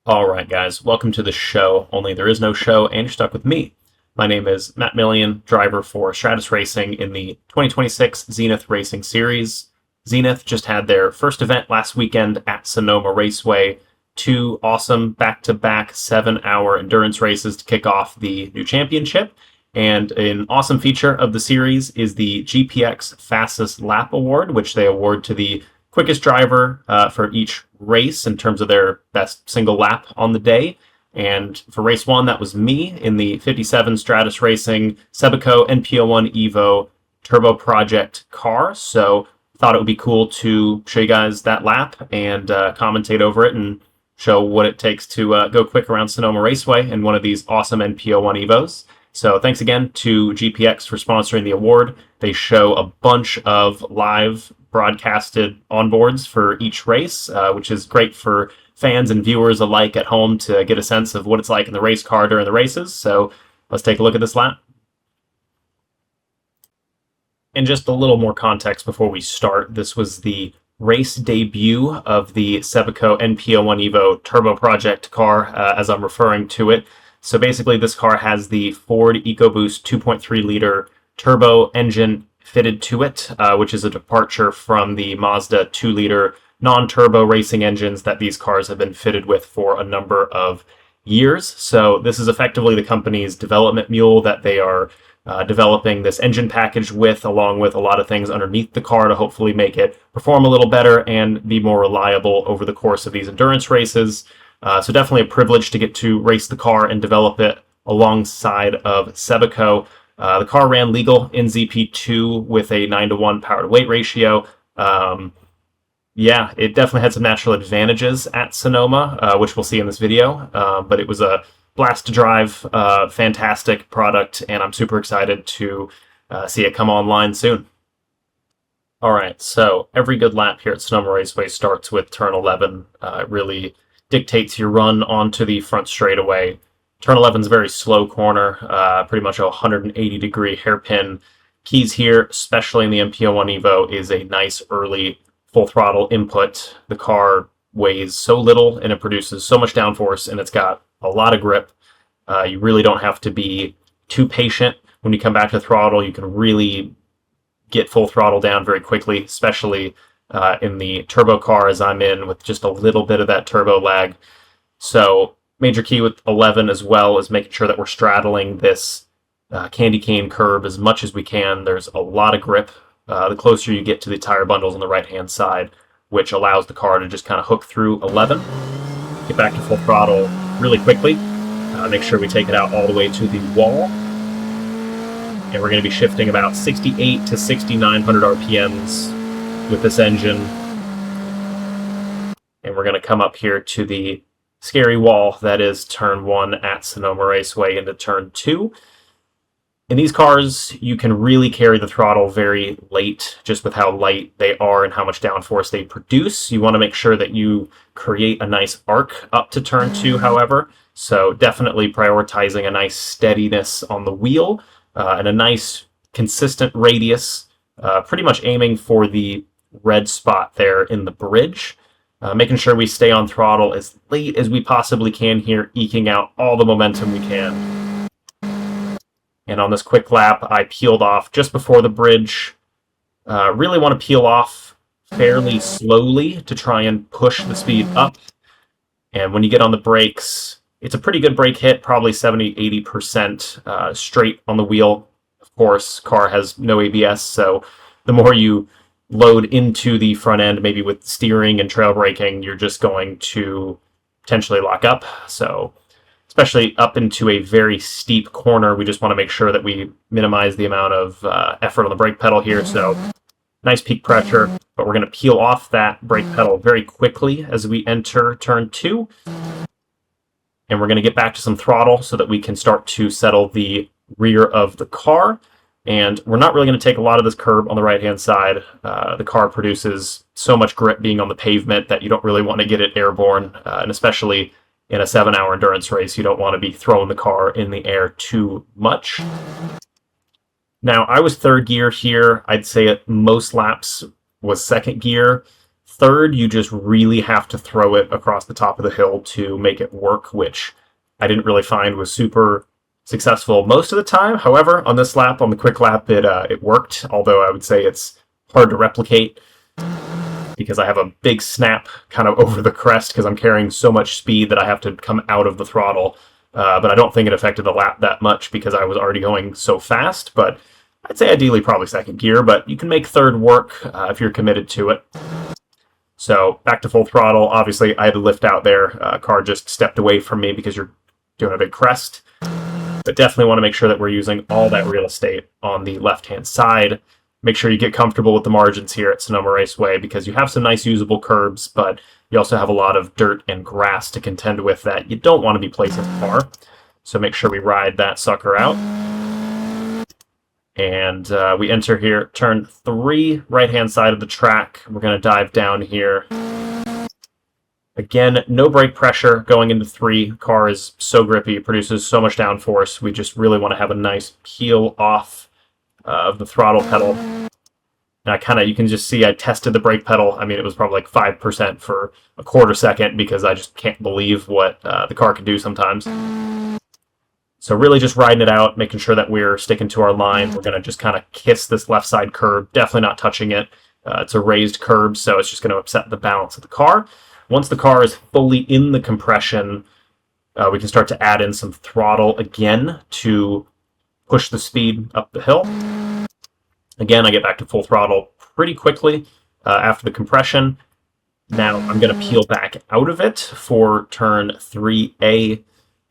Alright guys, welcome to the show, only there is no show and you're stuck with me. My name is Matt Millian, driver for Stratus Racing in the 2026 Zenith Racing Series. Zenith just had their first event last weekend at Sonoma Raceway. Two awesome back-to-back 7-hour endurance races to kick off the new championship. And an awesome feature of the series is the GPX Fastest Lap Award, which they award to the quickest driver for each race in terms of their best single lap on the day. And for race one, that was me in the 57 Stratus Racing Sebaco NP01 EVO Turbo Project car. So thought it would be cool to show you guys that lap and commentate over it and show what it takes to go quick around Sonoma Raceway in one of these awesome NP01 EVOs. So thanks again to GPX for sponsoring the award. They show a bunch of live broadcasted onboards for each race, which is great for fans and viewers alike at home to get a sense of what it's like in the race car during the races. So let's take a look at this lap. And just a little more context before we start, this was the race debut of the Sebaco NP01 EVO Turbo Project car, as I'm referring to it. So basically this car has the Ford EcoBoost 2.3 liter turbo engine fitted to it, which is a departure from the Mazda 2 liter non-turbo racing engines that these cars have been fitted with for a number of years. So this is effectively the company's development mule that they are developing this engine package with, along with a lot of things underneath the car to hopefully make it perform a little better and be more reliable over the course of these endurance races. So definitely a privilege to get to race the car and develop it alongside of Sebaco. The car ran legal in ZP2 with a 9-to-1 power-to-weight ratio. Yeah, it definitely had some natural advantages at Sonoma, which we'll see in this video. But it was a blast to drive, fantastic product, and I'm super excited to see it come online soon. All right, so every good lap here at Sonoma Raceway starts with turn 11. It really dictates your run onto the front straightaway. Turn 11 is a very slow corner, pretty much a 180-degree hairpin. Keys here, especially in the NP01 EVO, is a nice early full throttle input. The car weighs so little and it produces so much downforce, and it's got a lot of grip. You really don't have to be too patient. When you come back to throttle, you can really get full throttle down very quickly, especially in the turbo car as I'm in with just a little bit of that turbo lag. So major key with 11 as well is making sure that we're straddling this candy cane curb as much as we can. There's a lot of grip the closer you get to the tire bundles on the right-hand side, which allows the car to just kind of hook through 11, get back to full throttle really quickly, make sure we take it out all the way to the wall, and we're going to be shifting about 68 to 6,900 RPMs with this engine, and we're going to come up here to the scary wall that is turn 1 at Sonoma Raceway into turn 2. In these cars, you can really carry the throttle very late just with how light they are and how much downforce they produce. You want to make sure that you create a nice arc up to turn 2, however. So definitely prioritizing a nice steadiness on the wheel and a nice consistent radius, pretty much aiming for the red spot there in the bridge. Making sure we stay on throttle as late as we possibly can here, eking out all the momentum we can. And on this quick lap, I peeled off just before the bridge. Really want to peel off fairly slowly to try and push the speed up. And when you get on the brakes, it's a pretty good brake hit, probably 70-80% straight on the wheel. Of course, car has no ABS, so the more you load into the front end, maybe with steering and trail braking, you're just going to potentially lock up. So especially up into a very steep corner, we just want to make sure that we minimize the amount of effort on the brake pedal here. So nice peak pressure, but we're going to peel off that brake pedal very quickly as we enter turn 2. And we're going to get back to some throttle so that we can start to settle the rear of the car. And we're not really going to take a lot of this curb on the right-hand side. The car produces so much grip being on the pavement that you don't really want to get it airborne, and especially in a 7-hour endurance race, you don't want to be throwing the car in the air too much. Now, I was third gear here. I'd say at most laps was second gear. Third, you just really have to throw it across the top of the hill to make it work, which I didn't really find was super successful most of the time. However, on this lap, on the quick lap, it worked, although I would say it's hard to replicate because I have a big snap kind of over the crest because I'm carrying so much speed that I have to come out of the throttle. But I don't think it affected the lap that much because I was already going so fast. But I'd say ideally probably second gear, but you can make third work if you're committed to it. So back to full throttle. Obviously, I had to lift out there. Car just stepped away from me because you're doing a big crest. But definitely want to make sure that we're using all that real estate on the left-hand side. Make sure you get comfortable with the margins here at Sonoma Raceway because you have some nice usable curbs, but you also have a lot of dirt and grass to contend with that you don't want to be placing the car. So make sure we ride that sucker out. And we enter here, turn 3, right-hand side of the track. We're going to dive down here. Again, no brake pressure going into 3. Car is so grippy, produces so much downforce. We just really want to have a nice peel off of the throttle pedal. And you can just see I tested the brake pedal. I mean, it was probably like 5% for a quarter second because I just can't believe what the car can do sometimes. So really just riding it out, making sure that we're sticking to our line. We're going to just kind of kiss this left side curb, definitely not touching it. It's a raised curb, so it's just going to upset the balance of the car. Once the car is fully in the compression, we can start to add in some throttle again to push the speed up the hill. Again, I get back to full throttle pretty quickly after the compression. Now I'm going to peel back out of it for turn 3A.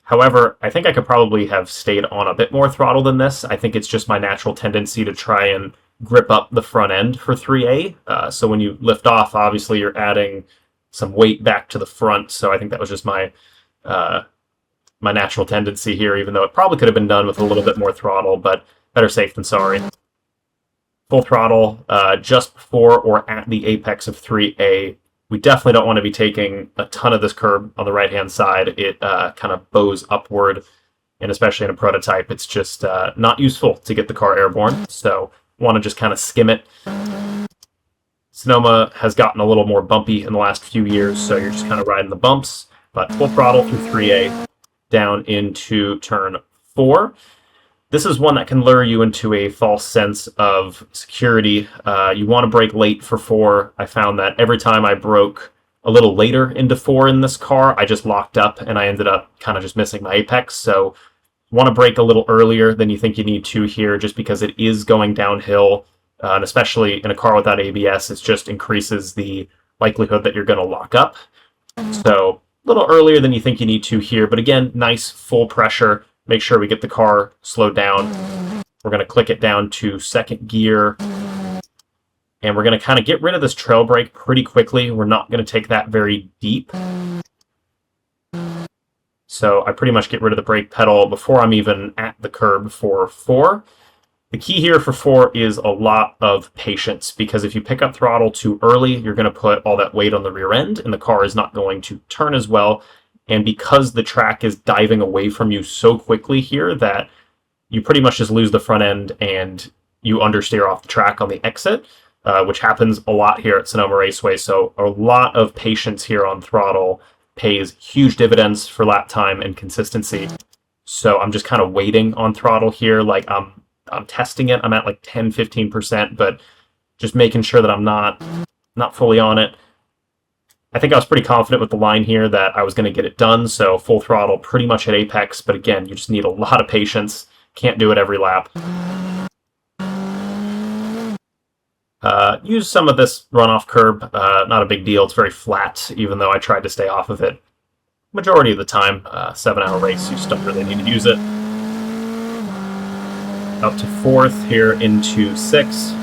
However, I think I could probably have stayed on a bit more throttle than this. I think it's just my natural tendency to try and grip up the front end for 3A. So when you lift off, obviously you're adding some weight back to the front. So I think that was just my my natural tendency here, even though it probably could have been done with a little bit more throttle, but better safe than sorry. Full throttle just before or at the apex of 3A. We definitely don't want to be taking a ton of this curb on the right-hand side. It kind of bows upward, and especially in a prototype, it's just not useful to get the car airborne. So want to just kind of skim it. Sonoma has gotten a little more bumpy in the last few years, so you're just kind of riding the bumps. But full throttle through 3A down into turn 4. This is one that can lure you into a false sense of security. You want to brake late for 4. I found that every time I broke a little later into 4 in this car, I just locked up and I ended up kind of just missing my apex. So want to brake a little earlier than you think you need to here just because it is going downhill. And especially in a car without ABS, it just increases the likelihood that you're going to lock up. So a little earlier than you think you need to here. But again, nice full pressure. Make sure we get the car slowed down. We're going to click it down to second gear. And we're going to kind of get rid of this trail brake pretty quickly. We're not going to take that very deep. So I pretty much get rid of the brake pedal before I'm even at the curb for 4. The key here for 4 is a lot of patience, because if you pick up throttle too early, you're going to put all that weight on the rear end, and the car is not going to turn as well. And because the track is diving away from you so quickly here that you pretty much just lose the front end and you understeer off the track on the exit, which happens a lot here at Sonoma Raceway. So a lot of patience here on throttle pays huge dividends for lap time and consistency. So I'm just kind of waiting on throttle here. Like I'm testing it. I'm at like 10-15%, but just making sure that I'm not fully on it. I think I was pretty confident with the line here that I was going to get it done, so full throttle pretty much at apex, but again, you just need a lot of patience. Can't do it every lap. Use some of this runoff curb. Not a big deal. It's very flat, even though I tried to stay off of it majority of the time. 7-hour race, you just don't really need to use it. Up to 4th here into 6.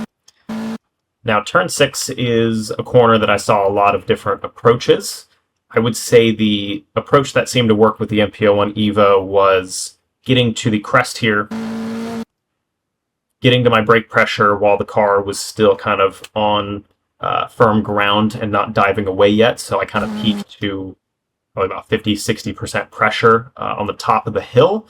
Now, turn 6 is a corner that I saw a lot of different approaches. I would say the approach that seemed to work with the NP01 EVO was getting to the crest here, getting to my brake pressure while the car was still kind of on firm ground and not diving away yet. So I kind of peaked to probably about 50-60% pressure on the top of the hill.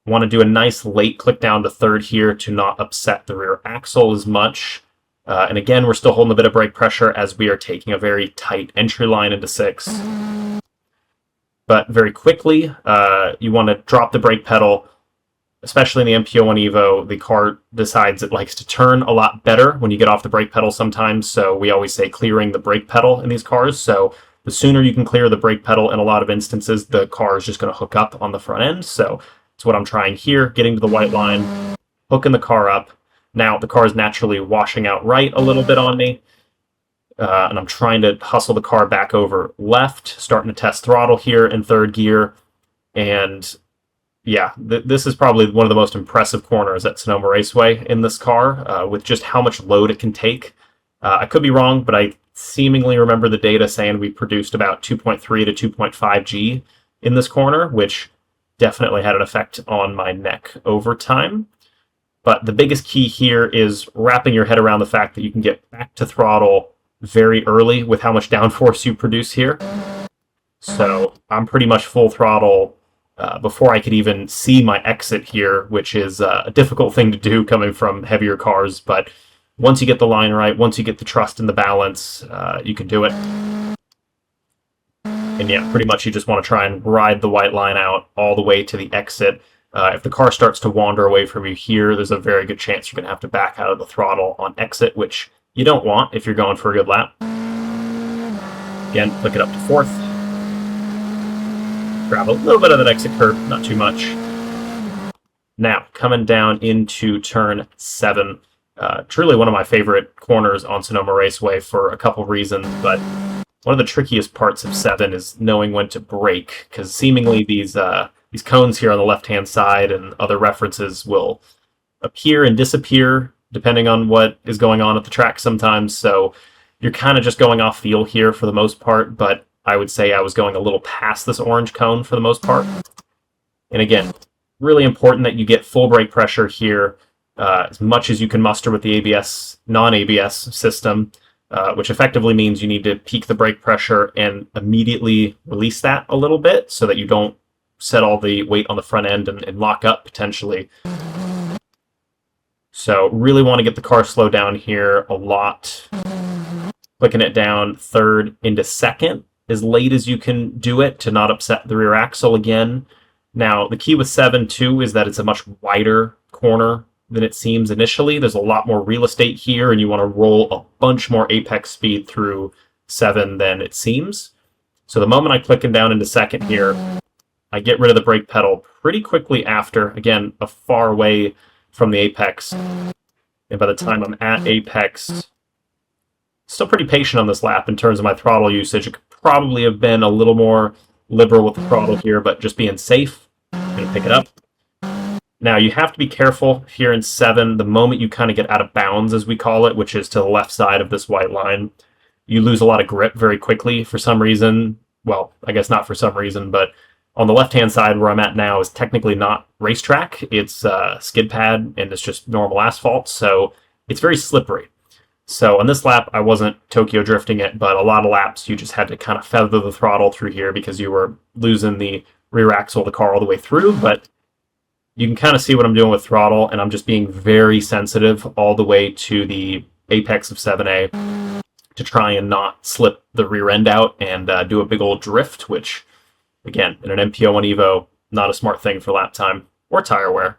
Want to do a nice late click down to 3rd here to not upset the rear axle as much. And again, we're still holding a bit of brake pressure as we are taking a very tight entry line into 6. But very quickly, you want to drop the brake pedal, especially in the NP01 EVO. The car decides it likes to turn a lot better when you get off the brake pedal sometimes, so we always say clearing the brake pedal in these cars. So the sooner you can clear the brake pedal, in a lot of instances, the car is just going to hook up on the front end. So that's what I'm trying here, getting to the white line, hooking the car up. Now the car is naturally washing out right a little bit on me. And I'm trying to hustle the car back over left, starting to test throttle here in 3rd gear. And yeah, this is probably one of the most impressive corners at Sonoma Raceway in this car, with just how much load it can take. I could be wrong, but I seemingly remember the data saying we produced about 2.3 to 2.5 G in this corner, which definitely had an effect on my neck over time. But the biggest key here is wrapping your head around the fact that you can get back to throttle very early with how much downforce you produce here. So I'm pretty much full throttle before I could even see my exit here, which is a difficult thing to do coming from heavier cars. But once you get the line right, once you get the trust and the balance, you can do it. And yeah, pretty much you just want to try and ride the white line out all the way to the exit. If the car starts to wander away from you here, there's a very good chance you're going to have to back out of the throttle on exit, which you don't want if you're going for a good lap. Again, flick it up to 4th. Grab a little bit of that exit curve, not too much. Now, coming down into turn 7. Truly one of my favorite corners on Sonoma Raceway for a couple reasons, but one of the trickiest parts of 7 is knowing when to brake, because seemingly these cones here on the left-hand side and other references will appear and disappear depending on what is going on at the track sometimes, so you're kind of just going off feel here for the most part, but I would say I was going a little past this orange cone for the most part. And again, really important that you get full brake pressure here, as much as you can muster with the ABS, non-ABS system, which effectively means you need to peak the brake pressure and immediately release that a little bit so that you don't set all the weight on the front end and lock up potentially. So really want to get the car slowed down here a lot. Clicking it down 3rd into 2nd as late as you can do it to not upset the rear axle again. Now, the key with 7 too is that it's a much wider corner than it seems initially. There's a lot more real estate here, and you want to roll a bunch more apex speed through 7 than it seems. So the moment I click it down into 2nd here, I get rid of the brake pedal pretty quickly after, again, a far away from the apex. And by the time I'm at apex, still pretty patient on this lap in terms of my throttle usage. I could probably have been a little more liberal with the throttle here, but just being safe, I'm going to pick it up. Now, you have to be careful here in 7. The moment you kind of get out of bounds, as we call it, which is to the left side of this white line, you lose a lot of grip very quickly for some reason. Well, I guess not for some reason, but on the left-hand side where I'm at now is technically not racetrack. It's skid pad, and it's just normal asphalt, so it's very slippery. So on this lap, I wasn't Tokyo drifting it, but a lot of laps you just had to kind of feather the throttle through here because you were losing the rear axle of the car all the way through, but you can kind of see what I'm doing with throttle, and I'm just being very sensitive all the way to the apex of 7A to try and not slip the rear end out and do a big old drift, which, again, in an NP01 EVO, not a smart thing for lap time or tire wear.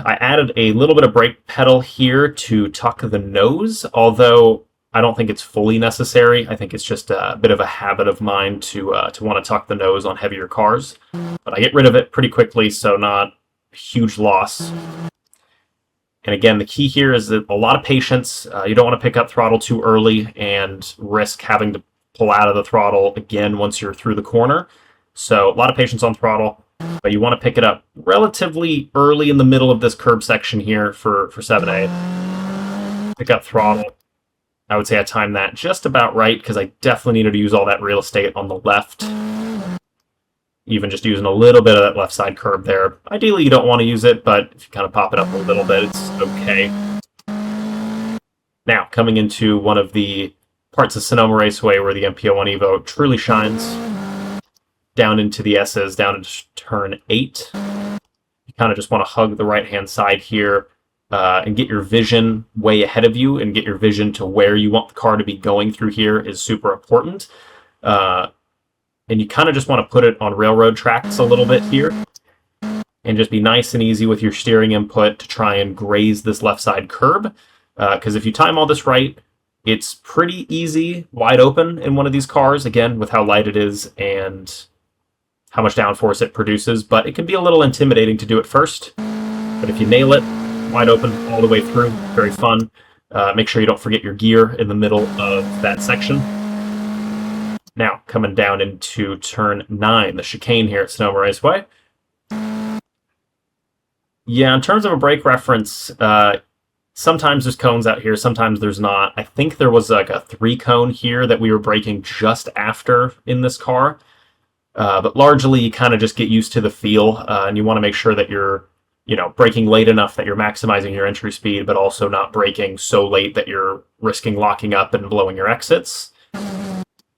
I added a little bit of brake pedal here to tuck the nose, although I don't think it's fully necessary. I think it's just a bit of a habit of mine to want to tuck the nose on heavier cars. But I get rid of it pretty quickly, so not a huge loss. And again, the key here is that a lot of patience. You don't want to pick up throttle too early and risk having to pull out of the throttle again once you're through the corner. So a lot of patience on throttle, but you want to pick it up relatively early in the middle of this curb section here for 7A. Pick up throttle. I would say I timed that just about right because I definitely needed to use all that real estate on the left. Even just using a little bit of that left side curb there. Ideally, you don't want to use it, but if you kind of pop it up a little bit, it's okay. Now, coming into one of the parts of Sonoma Raceway where the NP01 EVO truly shines, down into the S's, down into turn 8. You kind of just want to hug the right-hand side here. and get your vision way ahead of you and get your vision to where you want the car to be going through here is super important. And you kind of just want to put it on railroad tracks a little bit here and just be nice and easy with your steering input to try and graze this left side curb. Because if you time all this right, it's pretty easy, wide open in one of these cars, again, with how light it is and how much downforce it produces. But it can be a little intimidating to do it first. But if you nail it, wide open all the way through, very fun. Make sure you don't forget your gear in the middle of that section. Now, coming down into turn 9, the chicane here at Sonoma Raceway. Yeah, in terms of a brake reference, sometimes there's cones out here, sometimes there's not. I think there was like a 3-cone here that we were braking just after in this car. But largely, you kind of just get used to the feel, and you want to make sure that you're braking late enough that you're maximizing your entry speed, but also not braking so late that you're risking locking up and blowing your exits.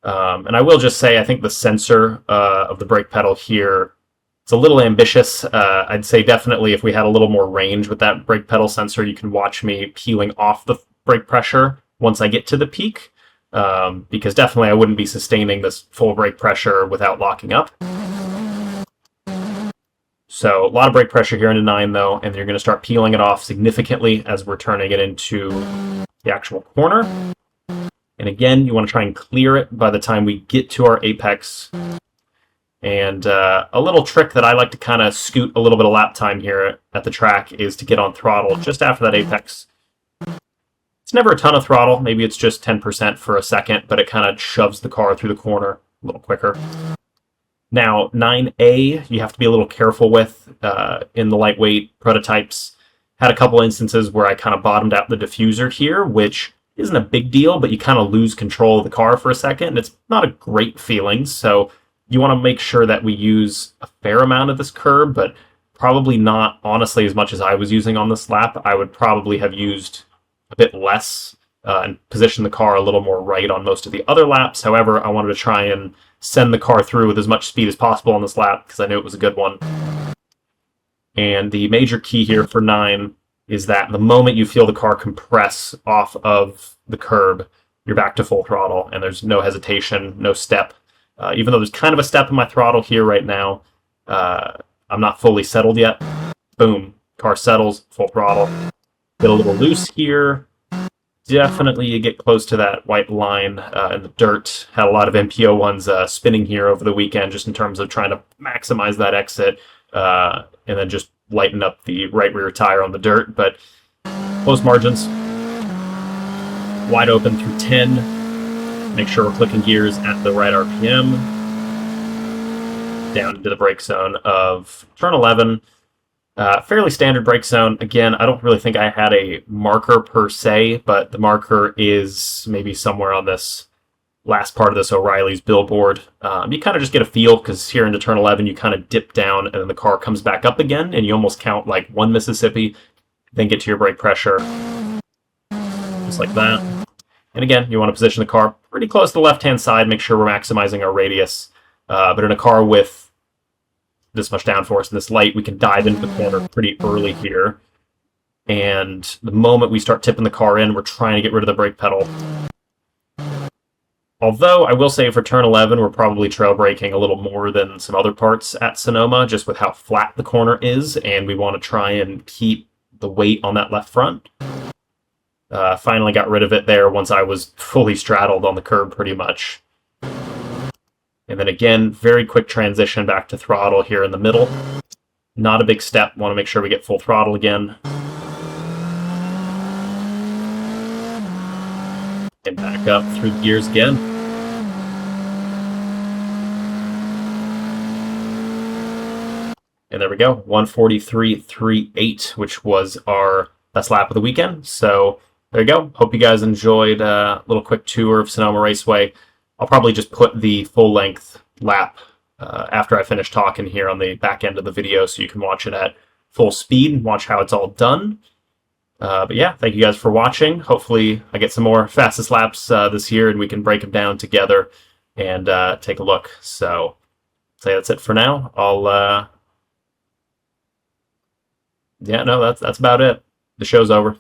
And I will just say, I think the sensor of the brake pedal here, it's a little ambitious. I'd say definitely if we had a little more range with that brake pedal sensor, you can watch me peeling off the brake pressure once I get to the peak, because definitely I wouldn't be sustaining this full brake pressure without locking up. So a lot of brake pressure here into 9 though, and you're going to start peeling it off significantly as we're turning it into the actual corner. And again, you want to try and clear it by the time we get to our apex. And a little trick that I like to kind of scoot a little bit of lap time here at the track is to get on throttle just after that apex. It's never a ton of throttle, maybe it's just 10% for a second, but it kind of shoves the car through the corner a little quicker. Now, 9A, you have to be a little careful with in the lightweight prototypes. Had a couple instances where I kind of bottomed out the diffuser here, which isn't a big deal, but you kind of lose control of the car for a second, and it's not a great feeling. So you want to make sure that we use a fair amount of this curb, but probably not, honestly, as much as I was using on this lap. I would probably have used a bit less and position the car a little more right on most of the other laps. However, I wanted to try and send the car through with as much speed as possible on this lap because I knew it was a good one. And the major key here for 9 is that the moment you feel the car compress off of the curb, you're back to full throttle, and there's no hesitation, no step. Even though there's kind of a step in my throttle here right now, I'm not fully settled yet. Boom, car settles, full throttle. Get a little loose here. Definitely you get close to that white line in the dirt. Had a lot of NP01s spinning here over the weekend just in terms of trying to maximize that exit and then just lighten up the right rear tire on the dirt. But close margins. Wide open through 10. Make sure we're clicking gears at the right RPM. Down into the brake zone of turn 11. Fairly standard brake zone. Again, I don't really think I had a marker per se, but the marker is maybe somewhere on this last part of this O'Reilly's billboard. You kind of just get a feel because here into turn 11, you kind of dip down and then the car comes back up again and you almost count like 1 Mississippi, then get to your brake pressure. Just like that. And again, you want to position the car pretty close to the left-hand side, make sure we're maximizing our radius. But in a car with this much downforce and this light, we can dive into the corner pretty early here. And the moment we start tipping the car in, we're trying to get rid of the brake pedal. Although, I will say for turn 11, we're probably trail braking a little more than some other parts at Sonoma, just with how flat the corner is, and we want to try and keep the weight on that left front. Finally got rid of it there once I was fully straddled on the curb pretty much. And then again, very quick transition back to throttle here in the middle. Not a big step, want to make sure we get full throttle again. And back up through the gears again. And there we go, 143.38, which was our best lap of the weekend. So there you go. Hope you guys enjoyed a little quick tour of Sonoma Raceway. I'll probably just put the full-length lap after I finish talking here on the back end of the video so you can watch it at full speed and watch how it's all done. But yeah, thank you guys for watching. Hopefully I get some more fastest laps this year and we can break them down together and take a look. So I'd say that's it for now. Yeah, no, that's about it. the show's over.